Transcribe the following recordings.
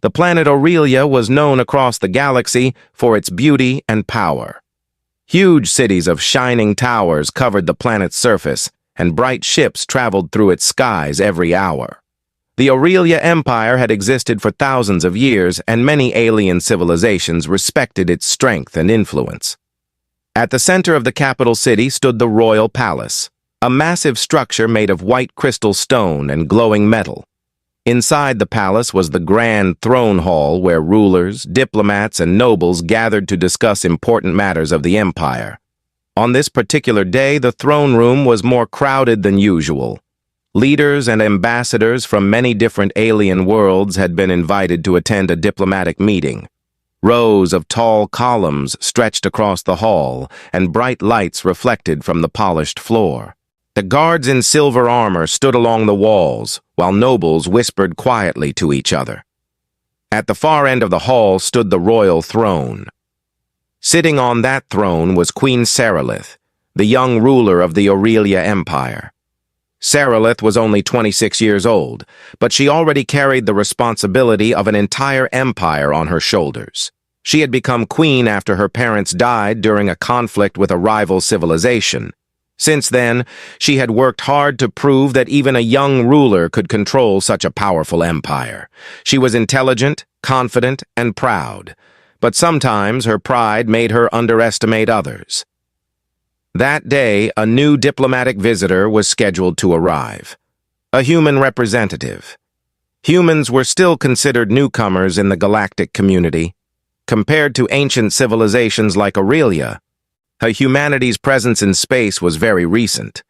The planet Aurelia was known across the galaxy for its beauty and power. Huge cities of shining towers covered the planet's surface, and bright ships traveled through its skies every hour. The Aurelia Empire had existed for thousands of years, and many alien civilizations respected its strength and influence. At the center of the capital city stood the Royal Palace, a massive structure made of white crystal stone and glowing metal. Inside the palace was the grand throne hall where rulers, diplomats, and nobles gathered to discuss important matters of the empire. On this particular day, the throne room was more crowded than usual. Leaders and ambassadors from many different alien worlds had been invited to attend a diplomatic meeting. Rows of tall columns stretched across the hall, and bright lights reflected from the polished floor. The guards in silver armor stood along the walls, while nobles whispered quietly to each other. At the far end of the hall stood the royal throne. Sitting on that throne was Queen Seralyth, the young ruler of the Aurelia Empire. Seralyth was only 26 years old, but she already carried the responsibility of an entire empire on her shoulders. She had become queen after her parents died during a conflict with a rival civilization. Since then, she had worked hard to prove that even a young ruler could control such a powerful empire. She was intelligent, confident, and proud, but sometimes her pride made her underestimate others. That day, a new diplomatic visitor was scheduled to arrive. A human representative. Humans were still considered newcomers in the galactic community. Compared to ancient civilizations like Aurelia, humanity's presence in space was very recent.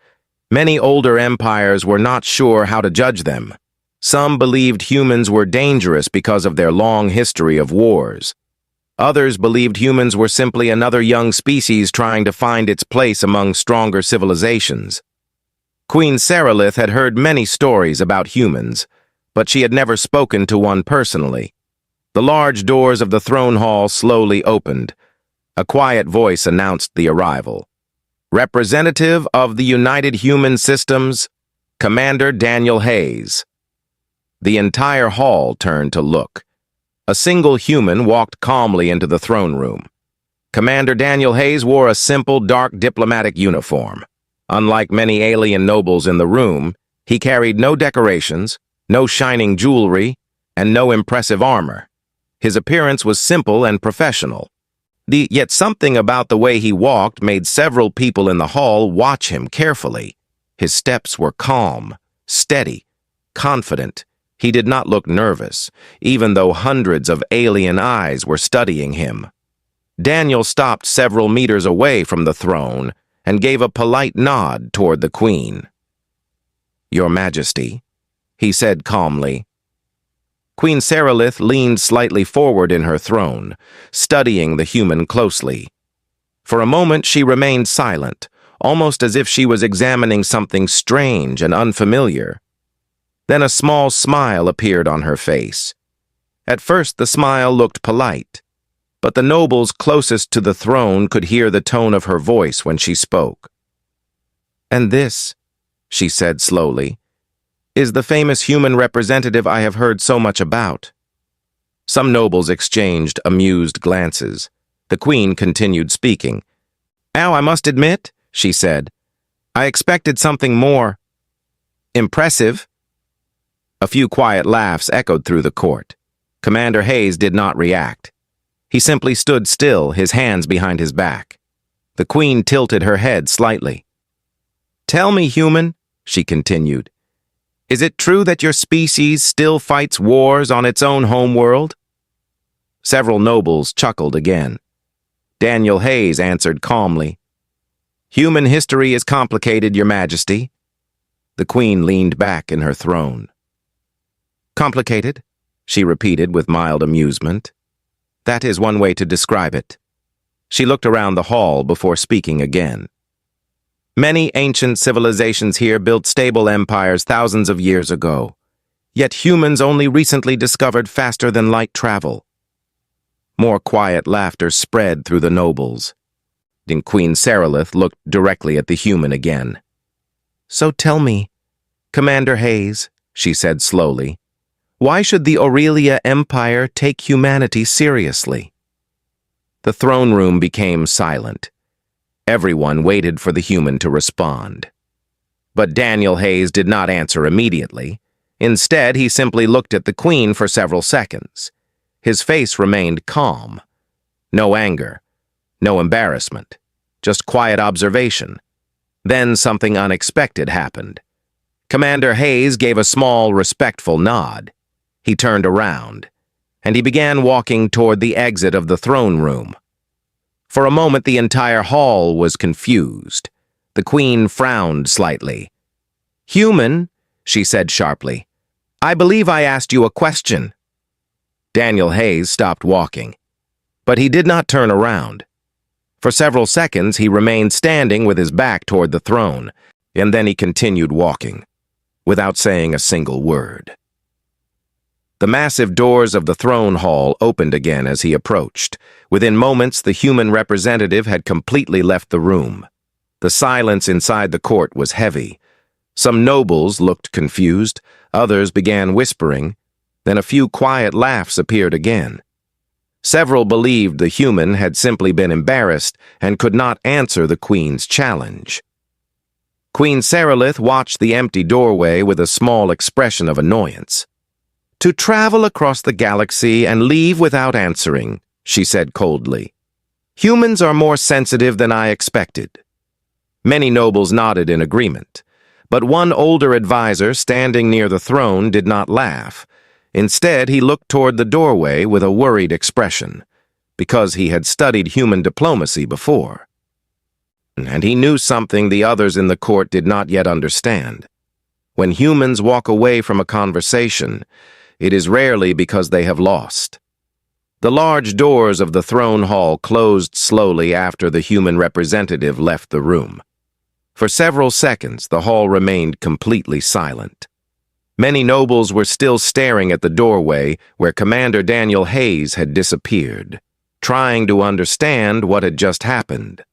Many older empires were not sure how to judge them. Some believed humans were dangerous because of their long history of wars. Others believed humans were simply another young species trying to find its place among stronger civilizations. Queen Seralyth had heard many stories about humans, but she had never spoken to one personally. The large doors of the throne hall slowly opened. A quiet voice announced the arrival. Representative of the United Human Systems, Commander Daniel Hayes. The entire hall turned to look. A single human walked calmly into the throne room. Commander Daniel Hayes wore a simple, dark diplomatic uniform. Unlike many alien nobles in the room, he carried no decorations, no shining jewelry, and no impressive armor. His appearance was simple and professional. Yet something about the way he walked made several people in the hall watch him carefully. His steps were calm, steady, confident. He did not look nervous, even though hundreds of alien eyes were studying him. Daniel stopped several meters away from the throne and gave a polite nod toward the Queen. "Your Majesty," he said calmly. Queen Seralyth leaned slightly forward in her throne, studying the human closely. For a moment she remained silent, almost as if she was examining something strange and unfamiliar. Then a small smile appeared on her face. At first the smile looked polite, but the nobles closest to the throne could hear the tone of her voice when she spoke. "And this," she said slowly, "is the famous human representative I have heard so much about." Some nobles exchanged amused glances. The Queen continued speaking. "Now, I must admit," she said, "I expected something more impressive." A few quiet laughs echoed through the court. Commander Hayes did not react. He simply stood still, his hands behind his back. The Queen tilted her head slightly. "Tell me, human," she continued, "is it true that your species still fights wars on its own homeworld?" Several nobles chuckled again. Daniel Hayes answered calmly, "Human history is complicated, Your Majesty." The Queen leaned back in her throne. "Complicated?" she repeated with mild amusement. "That is one way to describe it." She looked around the hall before speaking again. "Many ancient civilizations here built stable empires thousands of years ago, yet humans only recently discovered faster-than-light travel." More quiet laughter spread through the nobles. Then Queen Seralyth looked directly at the human again. "So tell me, Commander Hayes," she said slowly, Why should the Aurelia Empire take humanity seriously? The throne room became silent. Everyone waited for the human to respond. But Daniel Hayes did not answer immediately. Instead, he simply looked at the Queen for several seconds. His face remained calm. No anger, no embarrassment, just quiet observation. Then something unexpected happened. Commander Hayes gave a small, respectful nod. He turned around, and he began walking toward the exit of the throne room. For a moment, the entire hall was confused. The Queen frowned slightly. "Human," she said sharply, "I believe I asked you a question." Daniel Hayes stopped walking, but he did not turn around. For several seconds, he remained standing with his back toward the throne, and then he continued walking, without saying a single word. The massive doors of the throne hall opened again as he approached. Within moments, the human representative had completely left the room. The silence inside the court was heavy. Some nobles looked confused, others began whispering, then a few quiet laughs appeared again. Several believed the human had simply been embarrassed and could not answer the Queen's challenge. Queen Seralyth watched the empty doorway with a small expression of annoyance. "To travel across the galaxy and leave without answering," she said coldly. "Humans are more sensitive than I expected." Many nobles nodded in agreement, but one older advisor standing near the throne did not laugh. Instead, he looked toward the doorway with a worried expression, because he had studied human diplomacy before. And he knew something the others in the court did not yet understand. When humans walk away from a conversation, it is rarely because they have lost. The large doors of the throne hall closed slowly after the human representative left the room. For several seconds, the hall remained completely silent. Many nobles were still staring at the doorway where Commander Daniel Hayes had disappeared, trying to understand what had just happened.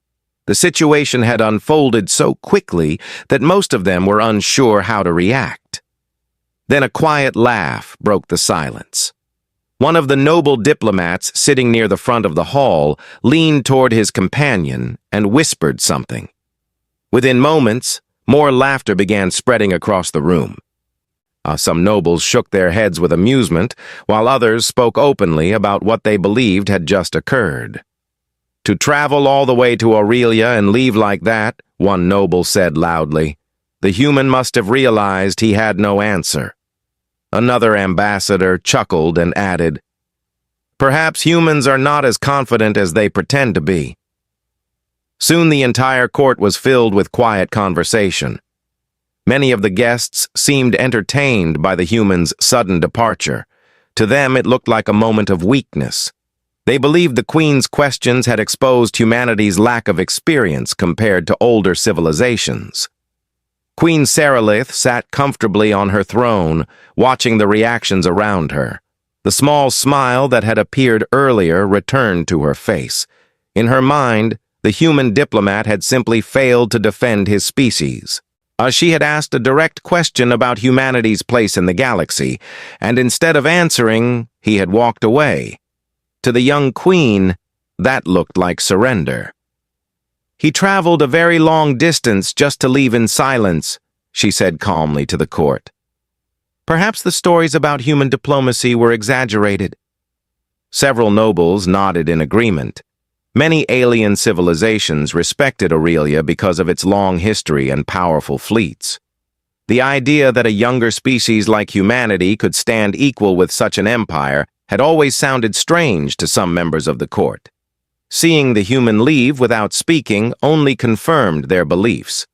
The situation had unfolded so quickly that most of them were unsure how to react. Then a quiet laugh broke the silence. One of the noble diplomats sitting near the front of the hall leaned toward his companion and whispered something. Within moments, more laughter began spreading across the room. Some nobles shook their heads with amusement, while others spoke openly about what they believed had just occurred. "To travel all the way to Aurelia and leave like that," one noble said loudly. "The human must have realized he had no answer." Another ambassador chuckled and added, "Perhaps humans are not as confident as they pretend to be." Soon the entire court was filled with quiet conversation. Many of the guests seemed entertained by the human's sudden departure. To them, it looked like a moment of weakness. They believed the Queen's questions had exposed humanity's lack of experience compared to older civilizations. Queen Seralyth sat comfortably on her throne, watching the reactions around her. The small smile that had appeared earlier returned to her face. In her mind, the human diplomat had simply failed to defend his species. She had asked a direct question about humanity's place in the galaxy, and instead of answering, he had walked away. To the young queen, that looked like surrender. "He traveled a very long distance just to leave in silence," she said calmly to the court. Perhaps the stories about human diplomacy were exaggerated. Several nobles nodded in agreement. Many alien civilizations respected Aurelia because of its long history and powerful fleets. The idea that a younger species like humanity could stand equal with such an empire had always sounded strange to some members of the court. Seeing the human leave without speaking only confirmed their beliefs.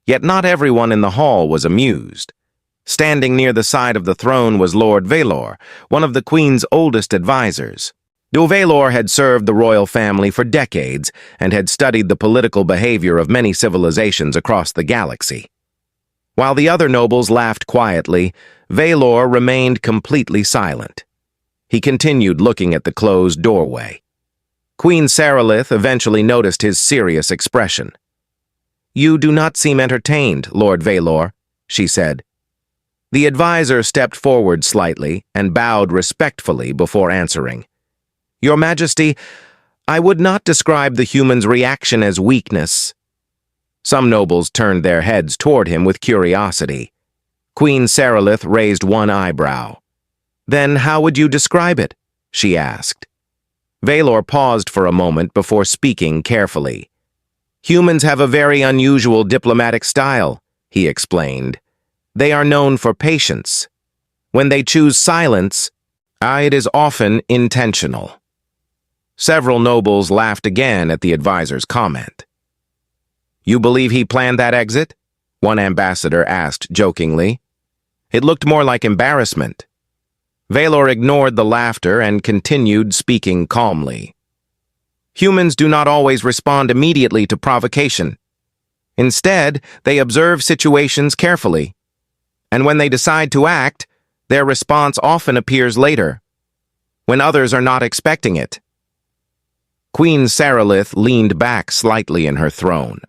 Yet not everyone in the hall was amused. Standing near the side of the throne was Lord Valor, one of the Queen's oldest advisors. Valor had served the royal family for decades and had studied the political behavior of many civilizations across the galaxy. While the other nobles laughed quietly, Valor remained completely silent. He continued looking at the closed doorway. Queen Seralyth eventually noticed his serious expression. "You do not seem entertained, Lord Valor," she said. The advisor stepped forward slightly and bowed respectfully before answering. Your Majesty, I would not describe the human's reaction as weakness. Some nobles turned their heads toward him with curiosity. Queen Seralyth raised one eyebrow. Then how would you describe it? She asked. Valor paused for a moment before speaking carefully. Humans have a very unusual diplomatic style, he explained. They are known for patience. When they choose silence, it is often intentional. Several nobles laughed again at the advisor's comment. You believe he planned that exit? One ambassador asked jokingly. It looked more like embarrassment. Valor ignored the laughter and continued speaking calmly. Humans do not always respond immediately to provocation. Instead, they observe situations carefully. And when they decide to act, their response often appears later, when others are not expecting it. Queen Seralyth leaned back slightly in her throne.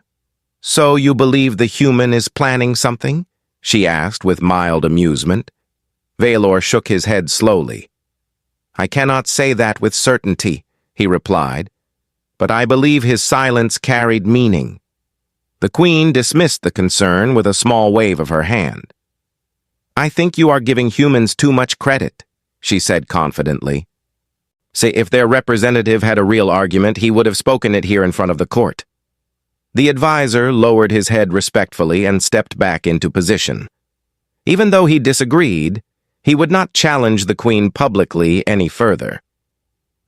So you believe the human is planning something? She asked with mild amusement. Valor shook his head slowly. I cannot say that with certainty, he replied, but I believe his silence carried meaning. The queen dismissed the concern with a small wave of her hand. I think you are giving humans too much credit, she said confidently. Say, if their representative had a real argument, he would have spoken it here in front of the court. The advisor lowered his head respectfully and stepped back into position. Even though he disagreed, he would not challenge the queen publicly any further.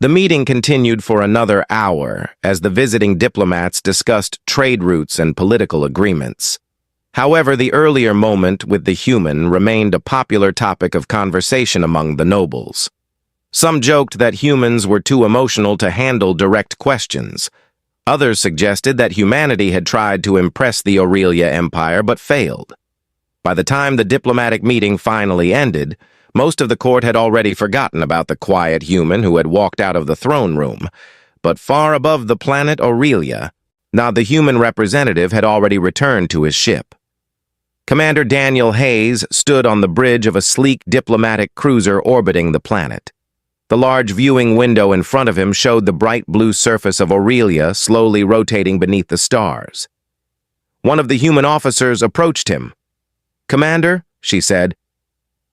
The meeting continued for another hour as the visiting diplomats discussed trade routes and political agreements. However, the earlier moment with the human remained a popular topic of conversation among the nobles. Some joked that humans were too emotional to handle direct questions. Others suggested that humanity had tried to impress the Aurelia Empire but failed. By the time the diplomatic meeting finally ended, most of the court had already forgotten about the quiet human who had walked out of the throne room. But far above the planet Aurelia, now the human representative had already returned to his ship. Commander Daniel Hayes stood on the bridge of a sleek diplomatic cruiser orbiting the planet. The large viewing window in front of him showed the bright blue surface of Aurelia slowly rotating beneath the stars. One of the human officers approached him. Commander, she said,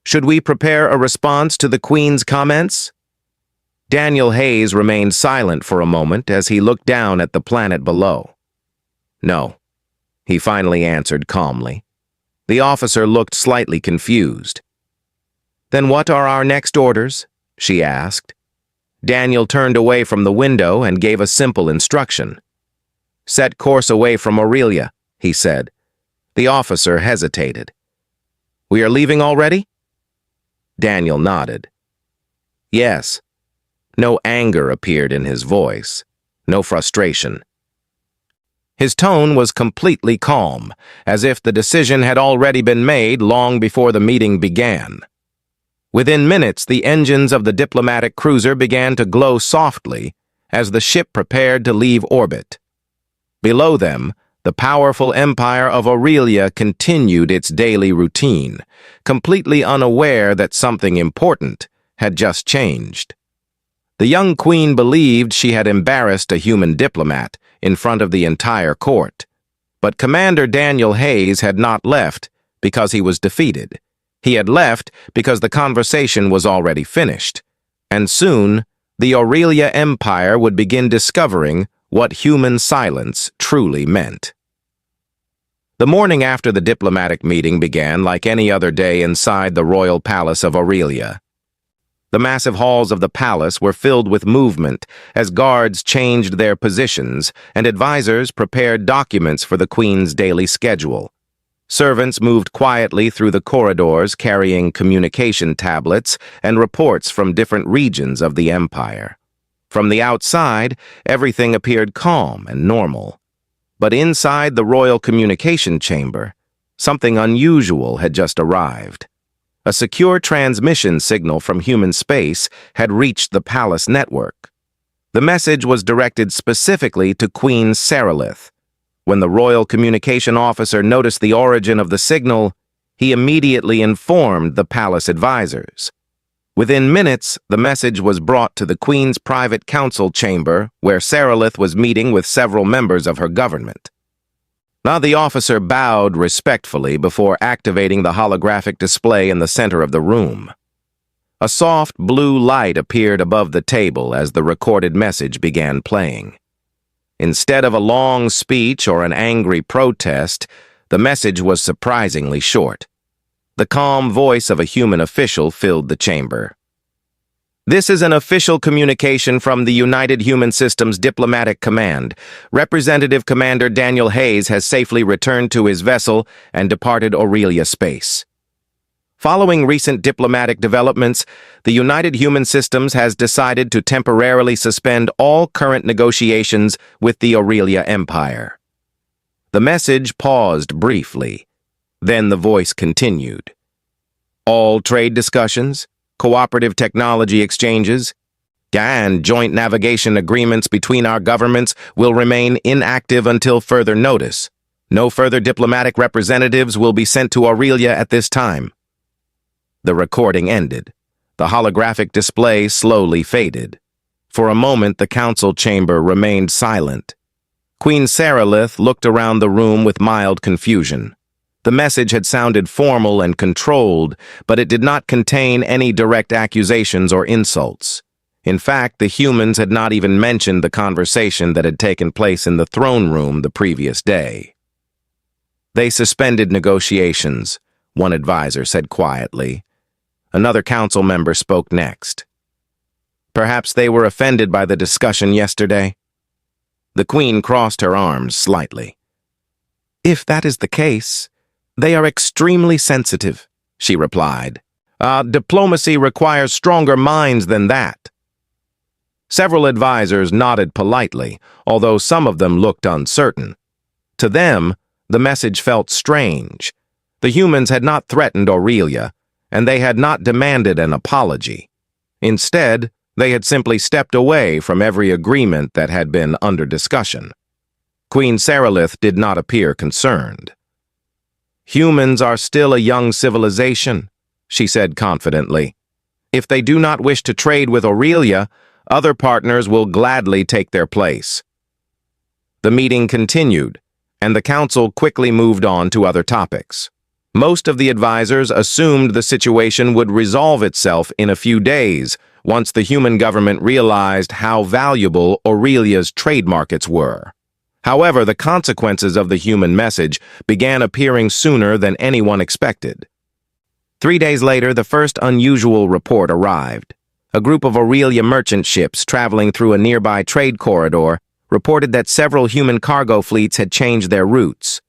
should we prepare a response to the Queen's comments? Daniel Hayes remained silent for a moment as he looked down at the planet below. No, he finally answered calmly. The officer looked slightly confused. Then what are our next orders? She asked. Daniel turned away from the window and gave a simple instruction. Set course away from Aurelia, he said. The officer hesitated. We are leaving already? Daniel nodded. Yes. No anger appeared in his voice, no frustration. His tone was completely calm, as if the decision had already been made long before the meeting began. Within minutes, the engines of the diplomatic cruiser began to glow softly as the ship prepared to leave orbit. Below them, the powerful empire of Aurelia continued its daily routine, completely unaware that something important had just changed. The young queen believed she had embarrassed a human diplomat in front of the entire court. But Commander Daniel Hayes had not left because he was defeated. He had left because the conversation was already finished. And soon, the Aurelia Empire would begin discovering what human silence truly meant. The morning after the diplomatic meeting began like any other day inside the royal palace of Aurelia. The massive halls of the palace were filled with movement as guards changed their positions and advisors prepared documents for the Queen's daily schedule. Servants moved quietly through the corridors carrying communication tablets and reports from different regions of the empire. From the outside, everything appeared calm and normal. But inside the royal communication chamber, something unusual had just arrived. A secure transmission signal from human space had reached the palace network. The message was directed specifically to Queen Seralyth. When the royal communication officer noticed the origin of the signal, he immediately informed the palace advisors. Within minutes, the message was brought to the Queen's private council chamber, where Seralyth was meeting with several members of her government. Now the officer bowed respectfully before activating the holographic display in the center of the room. A soft blue light appeared above the table as the recorded message began playing. Instead of a long speech or an angry protest, the message was surprisingly short. The calm voice of a human official filled the chamber. This is an official communication from the United Human Systems Diplomatic Command. Representative Commander Daniel Hayes has safely returned to his vessel and departed Aurelia space. Following recent diplomatic developments, the United Human Systems has decided to temporarily suspend all current negotiations with the Aurelia Empire. The message paused briefly. Then the voice continued. All trade discussions, cooperative technology exchanges, and joint navigation agreements between our governments will remain inactive until further notice. No further diplomatic representatives will be sent to Aurelia at this time. The recording ended. The holographic display slowly faded. For a moment, the council chamber remained silent. Queen Seralyth looked around the room with mild confusion. The message had sounded formal and controlled, but it did not contain any direct accusations or insults. In fact, the humans had not even mentioned the conversation that had taken place in the throne room the previous day. They suspended negotiations, one advisor said quietly. Another council member spoke next. Perhaps they were offended by the discussion yesterday. The Queen crossed her arms slightly. If that is the case, they are extremely sensitive, she replied. Diplomacy requires stronger minds than that. Several advisors nodded politely, although some of them looked uncertain. To them, the message felt strange. The humans had not threatened Aurelia, and they had not demanded an apology. Instead, they had simply stepped away from every agreement that had been under discussion. Queen Seralyth did not appear concerned. Humans are still a young civilization, she said confidently. If they do not wish to trade with Aurelia, other partners will gladly take their place. The meeting continued, and the council quickly moved on to other topics. Most of the advisors assumed the situation would resolve itself in a few days, once the human government realized how valuable Aurelia's trade markets were. However, the consequences of the human message began appearing sooner than anyone expected. 3 days later, the first unusual report arrived. A group of Aurelia merchant ships traveling through a nearby trade corridor reported that several human cargo fleets had changed their routes.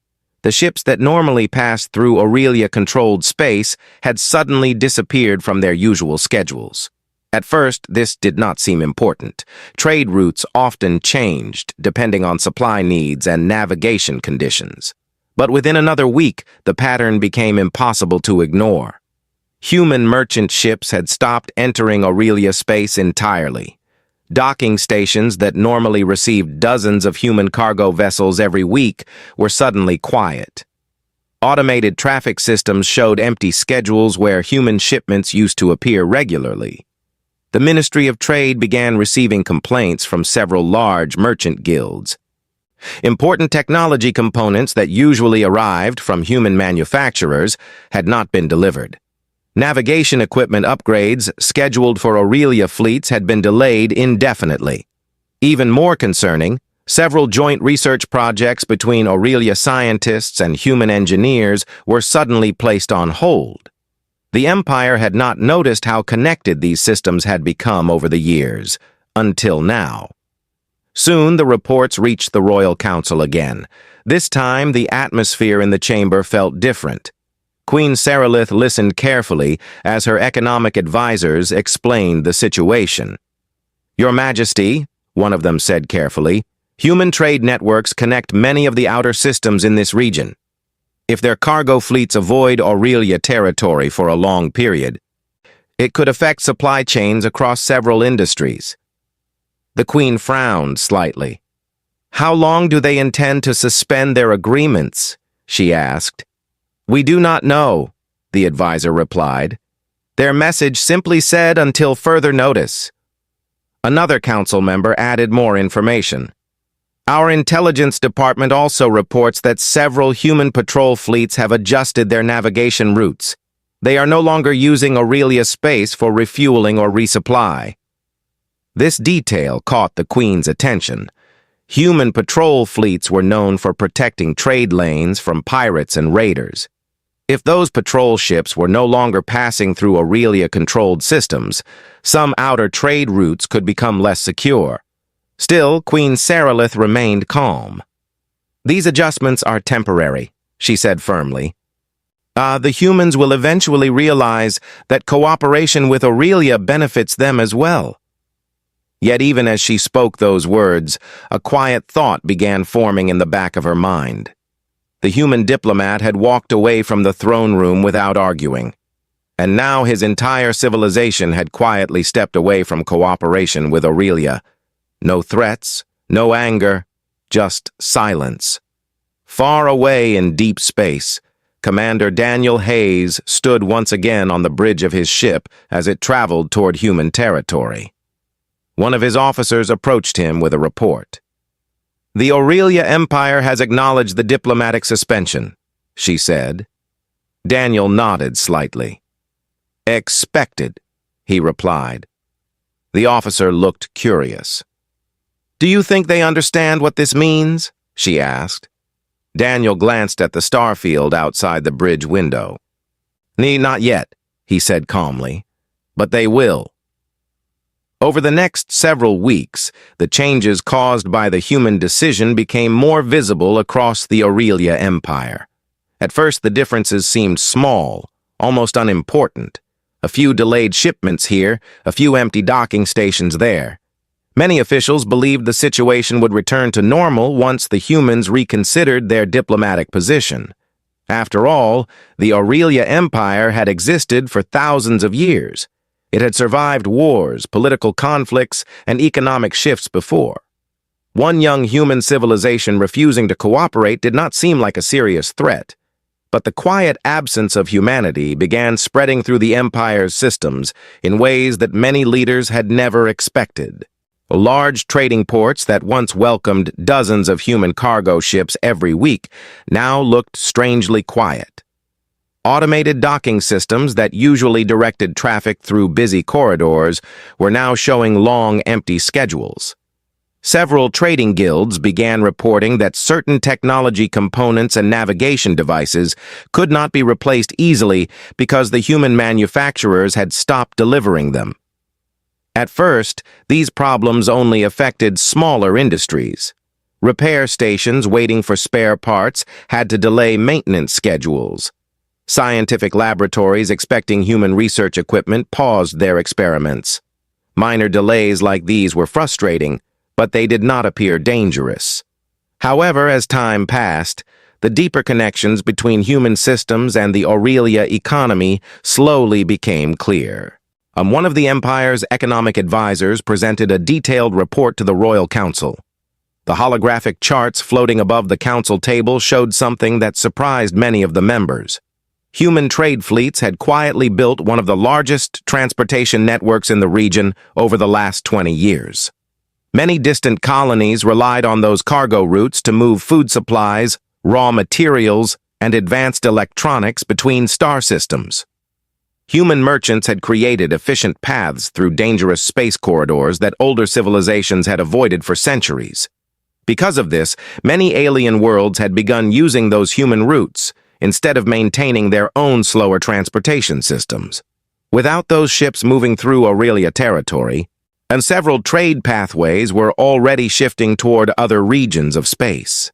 The ships that normally passed through Aurelia-controlled space had suddenly disappeared from their usual schedules. At first, this did not seem important. Trade routes often changed, depending on supply needs and navigation conditions. But within another week, the pattern became impossible to ignore. Human merchant ships had stopped entering Aurelia space entirely. Docking stations that normally received dozens of human cargo vessels every week were suddenly quiet. Automated traffic systems showed empty schedules where human shipments used to appear regularly. The Ministry of Trade began receiving complaints from several large merchant guilds. Important technology components that usually arrived from human manufacturers had not been delivered. Navigation equipment upgrades scheduled for Aurelia fleets had been delayed indefinitely. Even more concerning, several joint research projects between Aurelia scientists and human engineers were suddenly placed on hold. The Empire had not noticed how connected these systems had become over the years, until now. Soon the reports reached the Royal Council again. This time the atmosphere in the chamber felt different. Queen Seralyth listened carefully as her economic advisors explained the situation. Your Majesty, one of them said carefully, human trade networks connect many of the outer systems in this region. If their cargo fleets avoid Aurelia territory for a long period, it could affect supply chains across several industries. The Queen frowned slightly. How long do they intend to suspend their agreements? She asked. We do not know, the advisor replied. Their message simply said until further notice. Another council member added more information. Our intelligence department also reports that several human patrol fleets have adjusted their navigation routes. They are no longer using Aurelia space for refueling or resupply. This detail caught the Queen's attention. Human patrol fleets were known for protecting trade lanes from pirates and raiders. If those patrol ships were no longer passing through Aurelia-controlled systems, some outer trade routes could become less secure. Still, Queen Seralyth remained calm. These adjustments are temporary, she said firmly. The humans will eventually realize that cooperation with Aurelia benefits them as well. Yet even as she spoke those words, a quiet thought began forming in the back of her mind. The human diplomat had walked away from the throne room without arguing, and now his entire civilization had quietly stepped away from cooperation with Aurelia. No threats, no anger, just silence. Far away in deep space, Commander Daniel Hayes stood once again on the bridge of his ship as it traveled toward human territory. One of his officers approached him with a report. The Aurelia Empire has acknowledged the diplomatic suspension, she said. Daniel nodded slightly. Expected, he replied. The officer looked curious. Do you think they understand what this means? She asked. Daniel glanced at the starfield outside the bridge window. Not yet, he said calmly, but they will. Over the next several weeks, the changes caused by the human decision became more visible across the Aurelia Empire. At first, the differences seemed small, almost unimportant. A few delayed shipments here, a few empty docking stations there. Many officials believed the situation would return to normal once the humans reconsidered their diplomatic position. After all, the Aurelia Empire had existed for thousands of years. It had survived wars, political conflicts, and economic shifts before. One young human civilization refusing to cooperate did not seem like a serious threat. But the quiet absence of humanity began spreading through the Empire's systems in ways that many leaders had never expected. Large trading ports that once welcomed dozens of human cargo ships every week now looked strangely quiet. Automated docking systems that usually directed traffic through busy corridors were now showing long, empty schedules. Several trading guilds began reporting that certain technology components and navigation devices could not be replaced easily because the human manufacturers had stopped delivering them. At first, these problems only affected smaller industries. Repair stations waiting for spare parts had to delay maintenance schedules. Scientific laboratories expecting human research equipment paused their experiments. Minor delays like these were frustrating, but they did not appear dangerous. However, as time passed, the deeper connections between human systems and the Aurelia economy slowly became clear. One of the Empire's economic advisors presented a detailed report to the Royal Council. The holographic charts floating above the council table showed something that surprised many of the members. Human trade fleets had quietly built one of the largest transportation networks in the region over the last 20 years. Many distant colonies relied on those cargo routes to move food supplies, raw materials, and advanced electronics between star systems. Human merchants had created efficient paths through dangerous space corridors that older civilizations had avoided for centuries. Because of this, many alien worlds had begun using those human routes instead of maintaining their own slower transportation systems. Without those ships moving through Aurelia territory, and several trade pathways were already shifting toward other regions of space.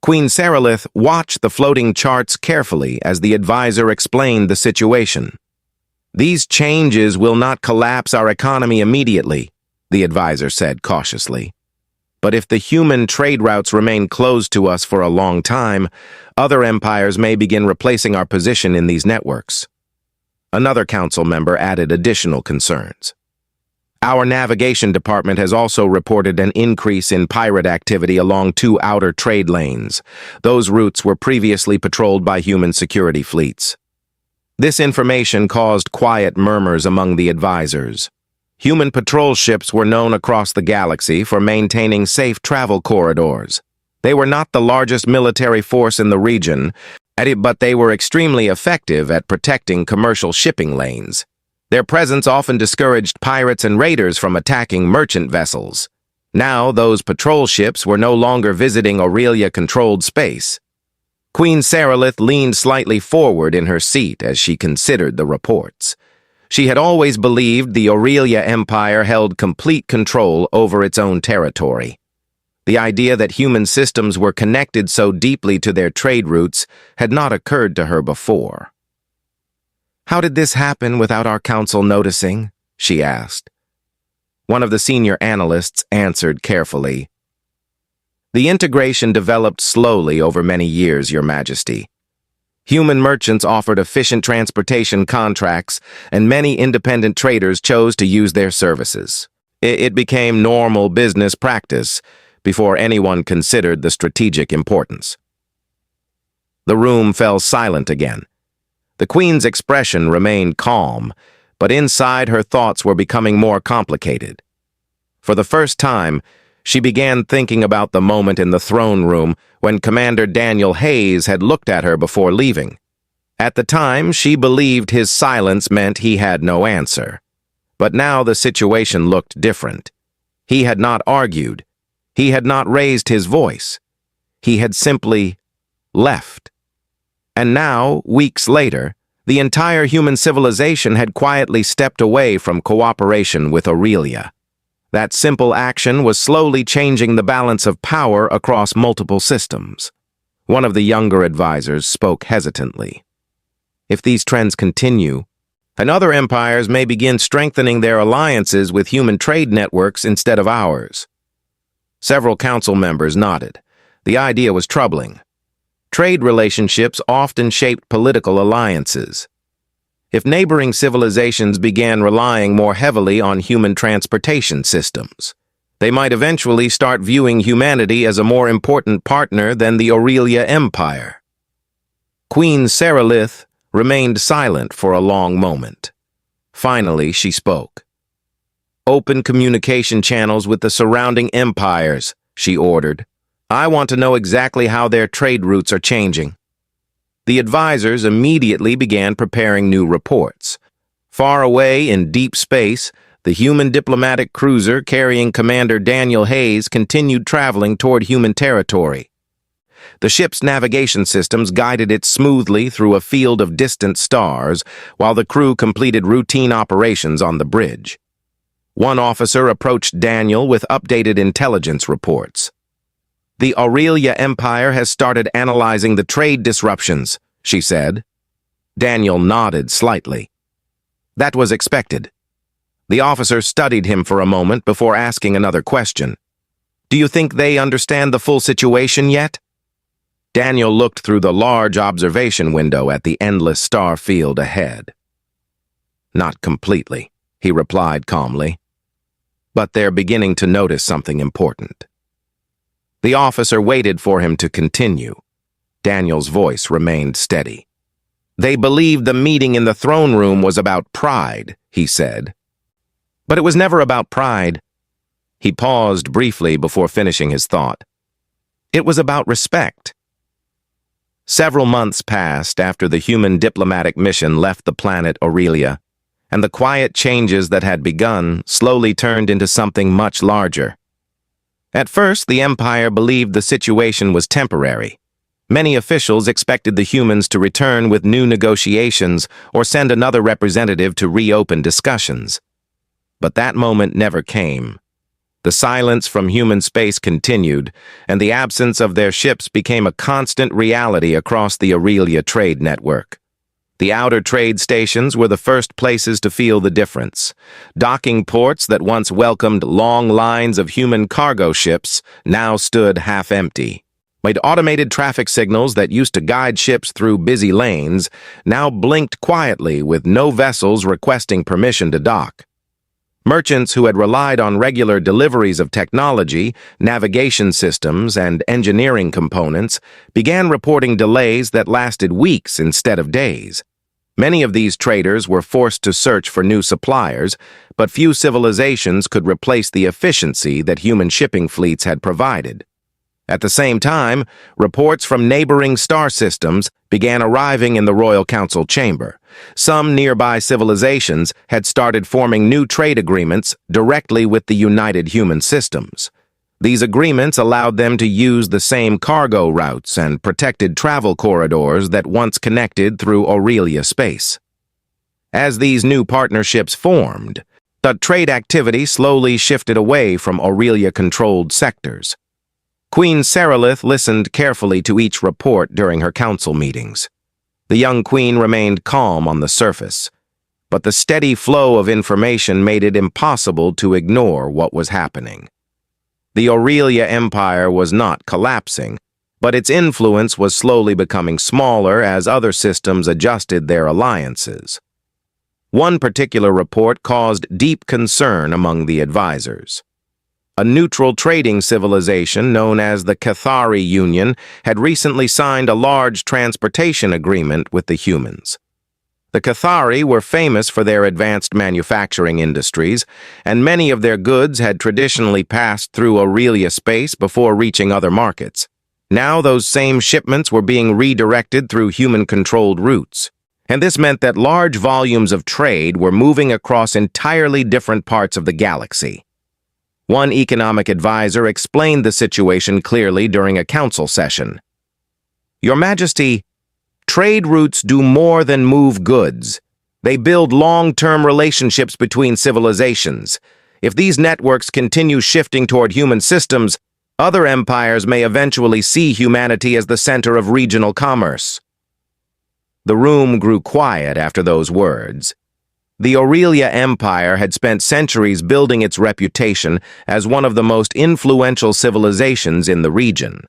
Queen Seralyth watched the floating charts carefully as the advisor explained the situation. These changes will not collapse our economy immediately, the advisor said cautiously. But if the human trade routes remain closed to us for a long time, other empires may begin replacing our position in these networks. Another council member added additional concerns. Our navigation department has also reported an increase in pirate activity along 2 outer trade lanes. Those routes were previously patrolled by human security fleets. This information caused quiet murmurs among the advisors. Human patrol ships were known across the galaxy for maintaining safe travel corridors. They were not the largest military force in the region, but they were extremely effective at protecting commercial shipping lanes. Their presence often discouraged pirates and raiders from attacking merchant vessels. Now, those patrol ships were no longer visiting Aurelia-controlled space. Queen Seralyth leaned slightly forward in her seat as she considered the reports. She had always believed the Aurelia Empire held complete control over its own territory. The idea that human systems were connected so deeply to their trade routes had not occurred to her before. "How did this happen without our council noticing?" she asked. One of the senior analysts answered carefully. "The integration developed slowly over many years, Your Majesty. Human merchants offered efficient transportation contracts, and many independent traders chose to use their services. It became normal business practice before anyone considered the strategic importance." The room fell silent again. The Queen's expression remained calm, but inside her thoughts were becoming more complicated. For the first time, she began thinking about the moment in the throne room when Commander Daniel Hayes had looked at her before leaving. At the time, she believed his silence meant he had no answer. But now the situation looked different. He had not argued. He had not raised his voice. He had simply left. And now, weeks later, the entire human civilization had quietly stepped away from cooperation with Aurelia. That simple action was slowly changing the balance of power across multiple systems. One of the younger advisors spoke hesitantly. "If these trends continue, and other empires may begin strengthening their alliances with human trade networks instead of ours." Several council members nodded. The idea was troubling. Trade relationships often shaped political alliances. If neighboring civilizations began relying more heavily on human transportation systems, they might eventually start viewing humanity as a more important partner than the Aurelia Empire. Queen Seralyth remained silent for a long moment. Finally, she spoke. "Open communication channels with the surrounding empires," she ordered. "I want to know exactly how their trade routes are changing." The advisors immediately began preparing new reports. Far away in deep space, the human diplomatic cruiser carrying Commander Daniel Hayes continued traveling toward human territory. The ship's navigation systems guided it smoothly through a field of distant stars, while the crew completed routine operations on the bridge. One officer approached Daniel with updated intelligence reports. "The Aurelia Empire has started analyzing the trade disruptions," she said. Daniel nodded slightly. That was expected. The officer studied him for a moment before asking another question. "Do you think they understand the full situation yet?" Daniel looked through the large observation window at the endless star field ahead. "Not completely," he replied calmly. "But they're beginning to notice something important." The officer waited for him to continue. Daniel's voice remained steady. "They believed the meeting in the throne room was about pride," he said. "But it was never about pride." He paused briefly before finishing his thought. "It was about respect." Several months passed after the human diplomatic mission left the planet Aurelia, and the quiet changes that had begun slowly turned into something much larger. At first, the Empire believed the situation was temporary. Many officials expected the humans to return with new negotiations or send another representative to reopen discussions. But that moment never came. The silence from human space continued, and the absence of their ships became a constant reality across the Aurelia trade network. The outer trade stations were the first places to feel the difference. Docking ports that once welcomed long lines of human cargo ships now stood half empty. Automated traffic signals that used to guide ships through busy lanes now blinked quietly with no vessels requesting permission to dock. Merchants who had relied on regular deliveries of technology, navigation systems, and engineering components began reporting delays that lasted weeks instead of days. Many of these traders were forced to search for new suppliers, but few civilizations could replace the efficiency that human shipping fleets had provided. At the same time, reports from neighboring star systems began arriving in the Royal Council chamber. Some nearby civilizations had started forming new trade agreements directly with the United Human Systems. These agreements allowed them to use the same cargo routes and protected travel corridors that once connected through Aurelia space. As these new partnerships formed, the trade activity slowly shifted away from Aurelia-controlled sectors. Queen Seralyth listened carefully to each report during her council meetings. The young queen remained calm on the surface, but the steady flow of information made it impossible to ignore what was happening. The Aurelia Empire was not collapsing, but its influence was slowly becoming smaller as other systems adjusted their alliances. One particular report caused deep concern among the advisors. A neutral trading civilization known as the Cathari Union had recently signed a large transportation agreement with the humans. The Cathari were famous for their advanced manufacturing industries, and many of their goods had traditionally passed through Aurelia space before reaching other markets. Now those same shipments were being redirected through human-controlled routes, and this meant that large volumes of trade were moving across entirely different parts of the galaxy. One economic advisor explained the situation clearly during a council session. "Your Majesty, trade routes do more than move goods. They build long-term relationships between civilizations. If these networks continue shifting toward human systems, other empires may eventually see humanity as the center of regional commerce." The room grew quiet after those words. The Aurelia Empire had spent centuries building its reputation as one of the most influential civilizations in the region.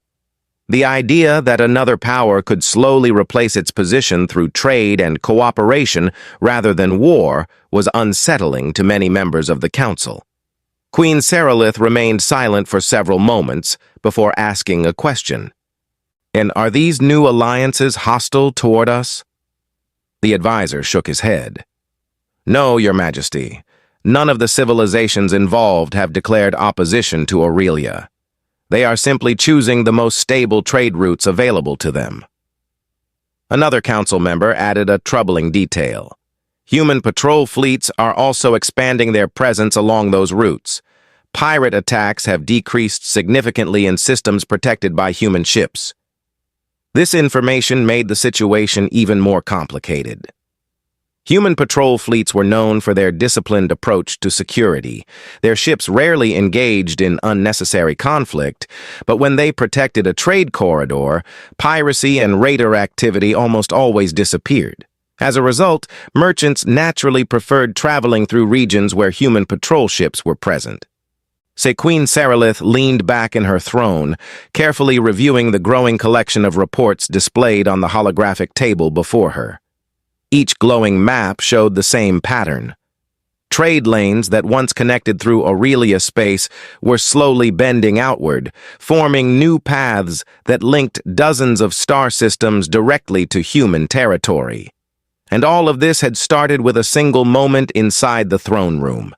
The idea that another power could slowly replace its position through trade and cooperation rather than war was unsettling to many members of the council. Queen Seralyth remained silent for several moments before asking a question. "And are these new alliances hostile toward us?" The advisor shook his head. "No, Your Majesty. None of the civilizations involved have declared opposition to Aurelia. They are simply choosing the most stable trade routes available to them." Another council member added a troubling detail. Human patrol fleets are also expanding their presence along those routes. Pirate attacks have decreased significantly in systems protected by human ships. This information made the situation even more complicated. Human patrol fleets were known for their disciplined approach to security. Their ships rarely engaged in unnecessary conflict, but when they protected a trade corridor, piracy and raider activity almost always disappeared. As a result, merchants naturally preferred traveling through regions where human patrol ships were present. Queen Seralyth leaned back in her throne, carefully reviewing the growing collection of reports displayed on the holographic table before her. Each glowing map showed the same pattern. Trade lanes that once connected through Aurelia space were slowly bending outward, forming new paths that linked dozens of star systems directly to human territory. And all of this had started with a single moment inside the throne room,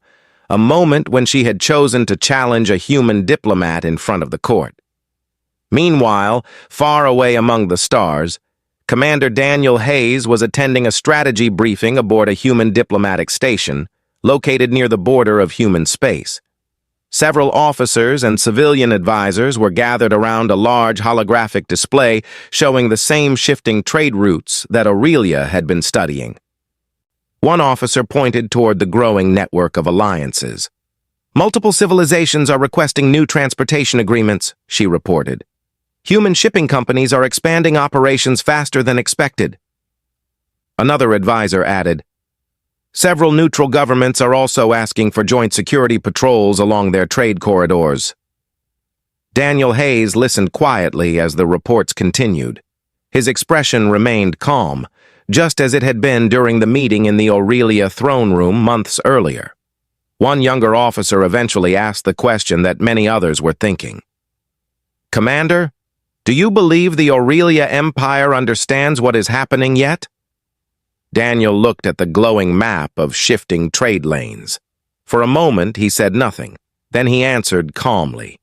a moment when she had chosen to challenge a human diplomat in front of the court. Meanwhile, far away among the stars, Commander Daniel Hayes was attending a strategy briefing aboard a human diplomatic station, located near the border of human space. Several officers and civilian advisors were gathered around a large holographic display showing the same shifting trade routes that Aurelia had been studying. One officer pointed toward the growing network of alliances. "Multiple civilizations are requesting new transportation agreements," she reported. "Human shipping companies are expanding operations faster than expected." Another advisor added, "Several neutral governments are also asking for joint security patrols along their trade corridors." Daniel Hayes listened quietly as the reports continued. His expression remained calm, just as it had been during the meeting in the Aurelia throne room months earlier. One younger officer eventually asked the question that many others were thinking. "Commander, do you believe the Aurelia Empire understands what is happening yet?" Daniel looked at the glowing map of shifting trade lanes. For a moment, he said nothing. Then he answered calmly.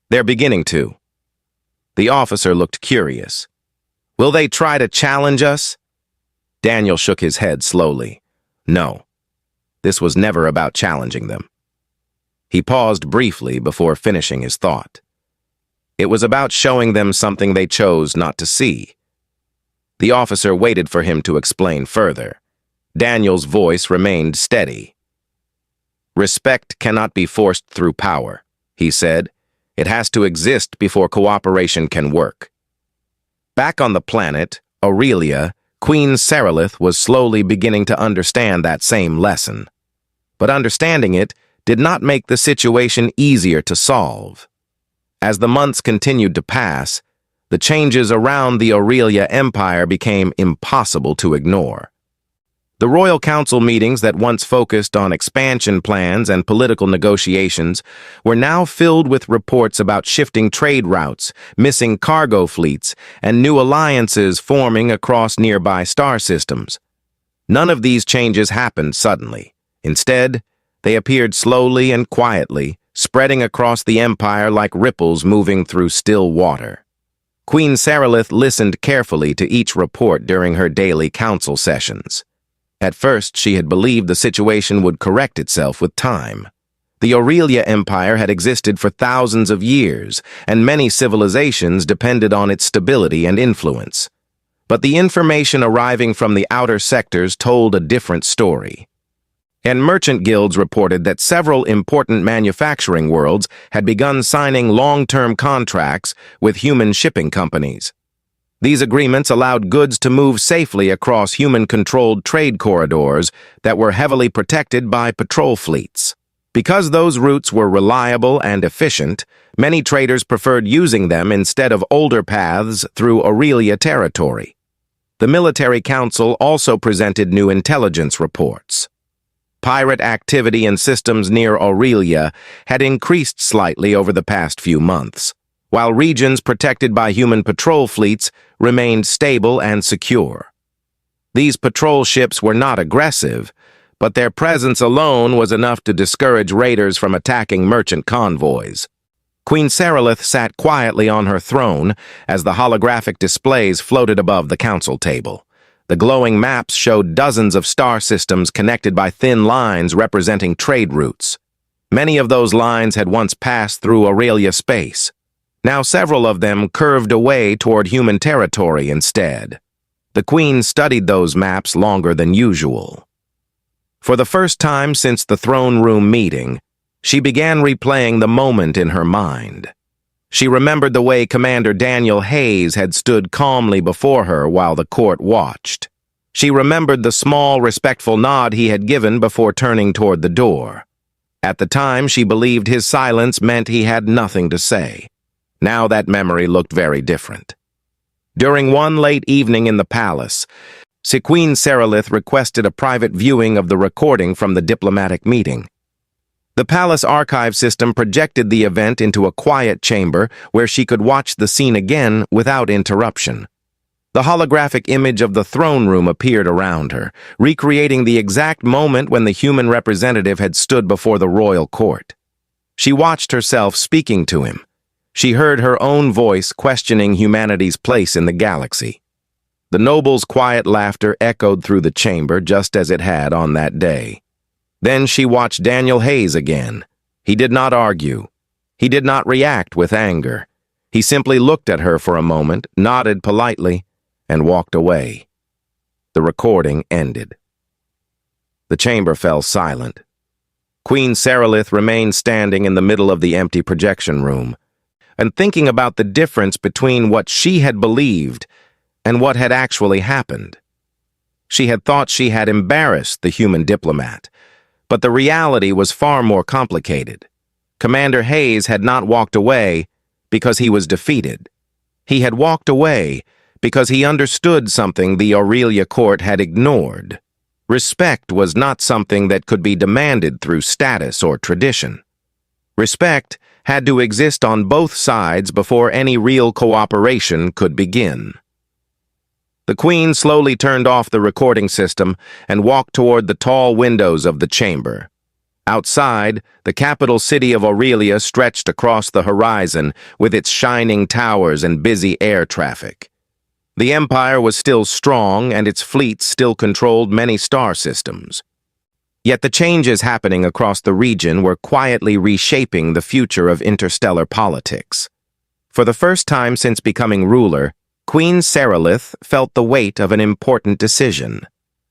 "They're beginning to." The officer looked curious. "Will they try to challenge us?" Daniel shook his head slowly. No. This was never about challenging them. He paused briefly before finishing his thought. It was about showing them something they chose not to see. The officer waited for him to explain further. Daniel's voice remained steady. "Respect cannot be forced through power," he said. "It has to exist before cooperation can work." Back on the planet, Aurelia, Queen Seralyth was slowly beginning to understand that same lesson. But understanding it did not make the situation easier to solve. As the months continued to pass, the changes around the Aurelia Empire became impossible to ignore. The Royal Council meetings that once focused on expansion plans and political negotiations were now filled with reports about shifting trade routes, missing cargo fleets, and new alliances forming across nearby star systems. None of these changes happened suddenly. Instead, they appeared slowly and quietly, spreading across the empire like ripples moving through still water. Queen Seralyth listened carefully to each report during her daily council sessions. At first, she had believed the situation would correct itself with time. The Aurelia Empire had existed for thousands of years, and many civilizations depended on its stability and influence. But the information arriving from the outer sectors told a different story. And merchant guilds reported that several important manufacturing worlds had begun signing long-term contracts with human shipping companies. These agreements allowed goods to move safely across human-controlled trade corridors that were heavily protected by patrol fleets. Because those routes were reliable and efficient, many traders preferred using them instead of older paths through Aurelia territory. The Military Council also presented new intelligence reports. Pirate activity in systems near Aurelia had increased slightly over the past few months, while regions protected by human patrol fleets remained stable and secure. These patrol ships were not aggressive, but their presence alone was enough to discourage raiders from attacking merchant convoys. Queen Seralyth sat quietly on her throne as the holographic displays floated above the council table. The glowing maps showed dozens of star systems connected by thin lines representing trade routes. Many of those lines had once passed through Aurelia space. Now several of them curved away toward human territory instead. The Queen studied those maps longer than usual. For the first time since the throne room meeting, she began replaying the moment in her mind. She remembered the way Commander Daniel Hayes had stood calmly before her while the court watched. She remembered the small, respectful nod he had given before turning toward the door. At the time, she believed his silence meant he had nothing to say. Now that memory looked very different. During one late evening in the palace, Queen Seralyth requested a private viewing of the recording from the diplomatic meeting. The palace archive system projected the event into a quiet chamber where she could watch the scene again without interruption. The holographic image of the throne room appeared around her, recreating the exact moment when the human representative had stood before the royal court. She watched herself speaking to him. She heard her own voice questioning humanity's place in the galaxy. The noble's quiet laughter echoed through the chamber just as it had on that day. Then she watched Daniel Hayes again. He did not argue. He did not react with anger. He simply looked at her for a moment, nodded politely, and walked away. The recording ended. The chamber fell silent. Queen Seralyth remained standing in the middle of the empty projection room, and thinking about the difference between what she had believed and what had actually happened. She had thought she had embarrassed the human diplomat, but the reality was far more complicated. Commander Hayes had not walked away because he was defeated. He had walked away because he understood something the Aurelia court had ignored. Respect was not something that could be demanded through status or tradition. Respect had to exist on both sides before any real cooperation could begin. The Queen slowly turned off the recording system and walked toward the tall windows of the chamber. Outside, the capital city of Aurelia stretched across the horizon with its shining towers and busy air traffic. The Empire was still strong, and its fleet still controlled many star systems. Yet the changes happening across the region were quietly reshaping the future of interstellar politics. For the first time since becoming ruler, Queen Seralyth felt the weight of an important decision.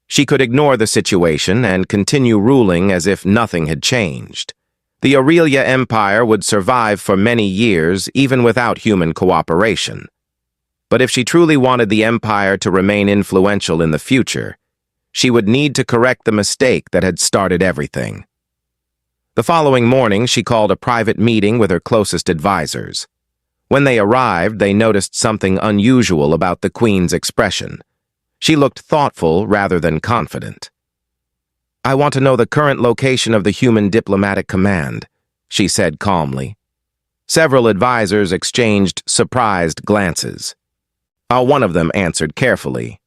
She could ignore the situation and continue ruling as if nothing had changed. The Aurelia Empire would survive for many years even without human cooperation. But if she truly wanted the Empire to remain influential in the future, she would need to correct the mistake that had started everything. The following morning, she called a private meeting with her closest advisors. When they arrived, they noticed something unusual about the Queen's expression. She looked thoughtful rather than confident. "I want to know the current location of the human diplomatic command," she said calmly. Several advisors exchanged surprised glances. One of them answered carefully.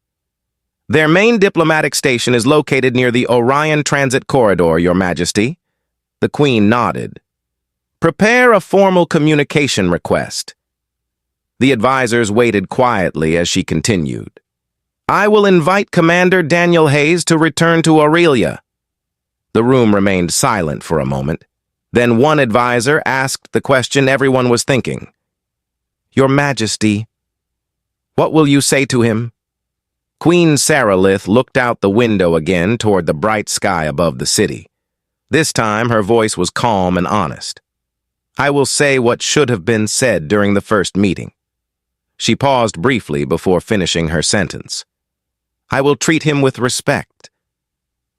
"Their main diplomatic station is located near the Orion Transit Corridor, Your Majesty." The Queen nodded. "Prepare a formal communication request." The advisors waited quietly as she continued. "I will invite Commander Daniel Hayes to return to Aurelia." The room remained silent for a moment. Then one advisor asked the question everyone was thinking. "Your Majesty, what will you say to him?" Queen Seralyth looked out the window again toward the bright sky above the city. This time her voice was calm and honest. "I will say what should have been said during the first meeting." She paused briefly before finishing her sentence. "I will treat him with respect."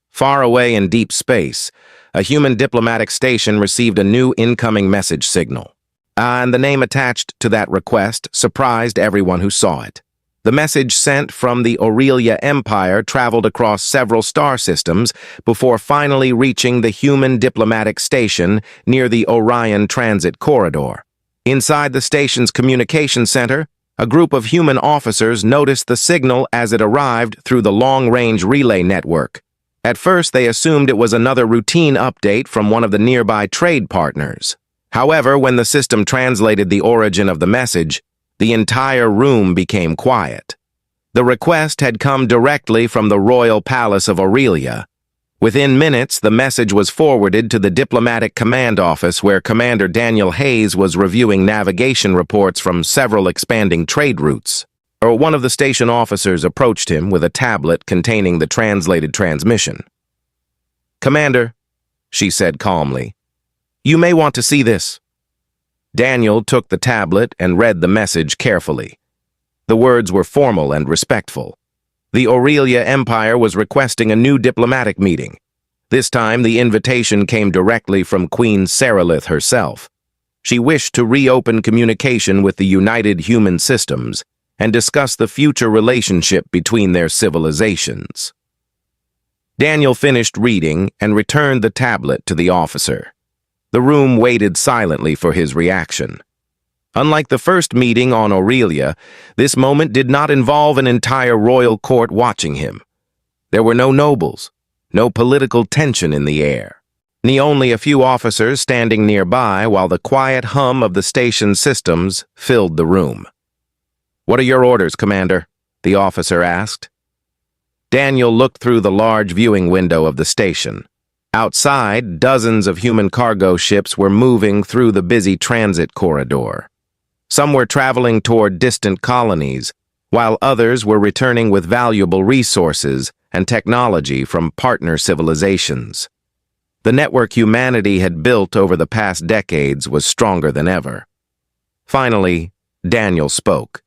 Far away in deep space, a human diplomatic station received a new incoming message signal. And the name attached to that request surprised everyone who saw it. The message sent from the Aurelia Empire traveled across several star systems before finally reaching the human diplomatic station near the Orion Transit Corridor. Inside the station's communication center, a group of human officers noticed the signal as it arrived through the long-range relay network. At first, they assumed it was another routine update from one of the nearby trade partners. However, when the system translated the origin of the message, the entire room became quiet. The request had come directly from the royal palace of Aurelia. Within minutes, the message was forwarded to the diplomatic command office where Commander Daniel Hayes was reviewing navigation reports from several expanding trade routes. One of the station officers approached him with a tablet containing the translated transmission. "Commander," she said calmly, "you may want to see this." Daniel took the tablet and read the message carefully. The words were formal and respectful. The Aurelia Empire was requesting a new diplomatic meeting. This time, the invitation came directly from Queen Seralyth herself. She wished to reopen communication with the United Human Systems and discuss the future relationship between their civilizations. Daniel finished reading and returned the tablet to the officer. The room waited silently for his reaction. Unlike the first meeting on Aurelia, this moment did not involve an entire royal court watching him. There were no nobles, no political tension in the air, only a few officers standing nearby while the quiet hum of the station's systems filled the room. "What are your orders, Commander?" the officer asked. Daniel looked through the large viewing window of the station. Outside, dozens of human cargo ships were moving through the busy transit corridor. Some were traveling toward distant colonies, while others were returning with valuable resources and technology from partner civilizations. The network humanity had built over the past decades was stronger than ever. Finally, Daniel spoke.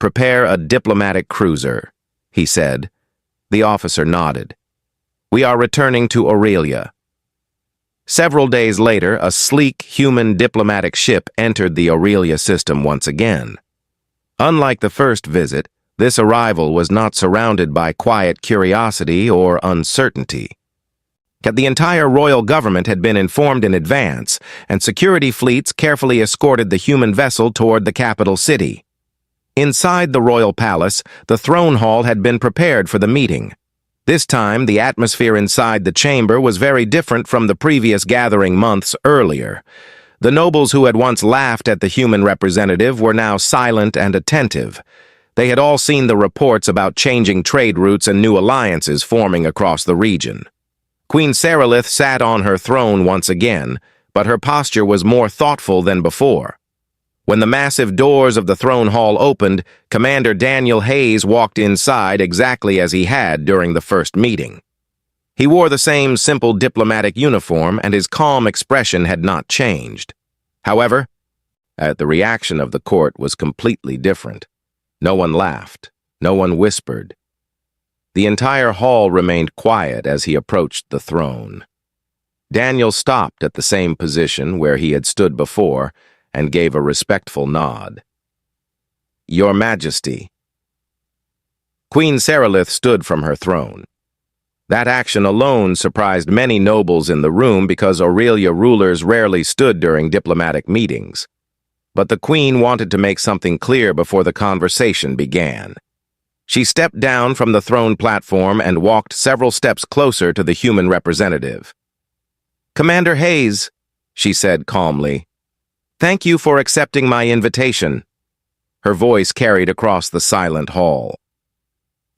"Prepare a diplomatic cruiser," he said. The officer nodded. "We are returning to Aurelia." Several days later, a sleek human diplomatic ship entered the Aurelia system once again. Unlike the first visit, this arrival was not surrounded by quiet curiosity or uncertainty. The entire royal government had been informed in advance, and security fleets carefully escorted the human vessel toward the capital city. Inside the royal palace, the throne hall had been prepared for the meeting. This time, the atmosphere inside the chamber was very different from the previous gathering months earlier. The nobles who had once laughed at the human representative were now silent and attentive. They had all seen the reports about changing trade routes and new alliances forming across the region. Queen Seralyth sat on her throne once again, but her posture was more thoughtful than before. When the massive doors of the throne hall opened, Commander Daniel Hayes walked inside exactly as he had during the first meeting. He wore the same simple diplomatic uniform, and his calm expression had not changed. However, the reaction of the court was completely different. No one laughed. No one whispered. The entire hall remained quiet as he approached the throne. Daniel stopped at the same position where he had stood before and gave a respectful nod. "Your Majesty." Queen Seralyth stood from her throne. That action alone surprised many nobles in the room because Aurelia rulers rarely stood during diplomatic meetings. But the queen wanted to make something clear before the conversation began. She stepped down from the throne platform and walked several steps closer to the human representative. "Commander Hayes," she said calmly, "thank you for accepting my invitation." Her voice carried across the silent hall.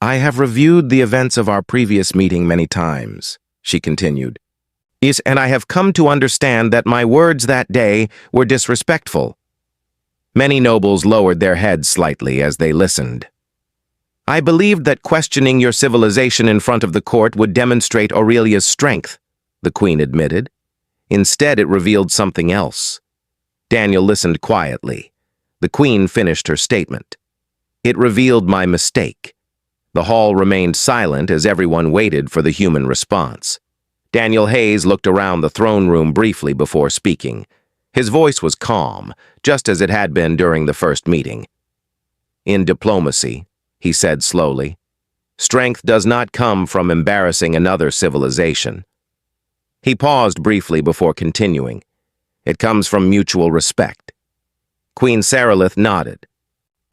"I have reviewed the events of our previous meeting many times," she continued. "And I have come to understand that my words that day were disrespectful." Many nobles lowered their heads slightly as they listened. "I believed that questioning your civilization in front of the court would demonstrate Aurelia's strength," the queen admitted. Instead, it revealed something else. Daniel listened quietly. The queen finished her statement. "It revealed my mistake." The hall remained silent as everyone waited for the human response. Daniel Hayes looked around the throne room briefly before speaking. His voice was calm, just as it had been during the first meeting. "In diplomacy," he said slowly, "strength does not come from embarrassing another civilization." He paused briefly before continuing. "It comes from mutual respect." Queen Seralyth nodded.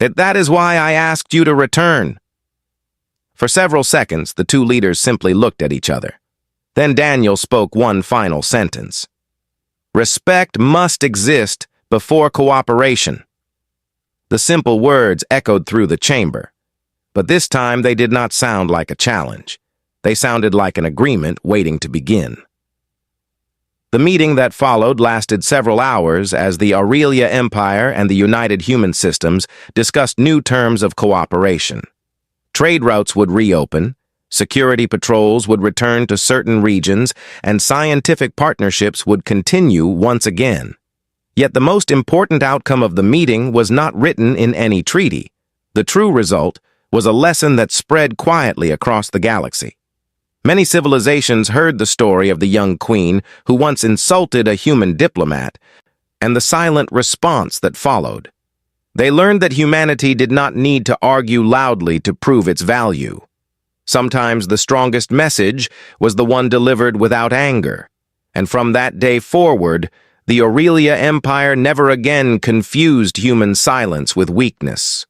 "That is why I asked you to return." For several seconds, the two leaders simply looked at each other. Then Daniel spoke one final sentence. "Respect must exist before cooperation." The simple words echoed through the chamber, but this time they did not sound like a challenge. They sounded like an agreement waiting to begin. The meeting that followed lasted several hours as the Aurelia Empire and the United Human Systems discussed new terms of cooperation. Trade routes would reopen, security patrols would return to certain regions, and scientific partnerships would continue once again. Yet the most important outcome of the meeting was not written in any treaty. The true result was a lesson that spread quietly across the galaxy. Many civilizations heard the story of the young queen who once insulted a human diplomat, and the silent response that followed. They learned that humanity did not need to argue loudly to prove its value. Sometimes the strongest message was the one delivered without anger, and from that day forward, the Aurelia Empire never again confused human silence with weakness.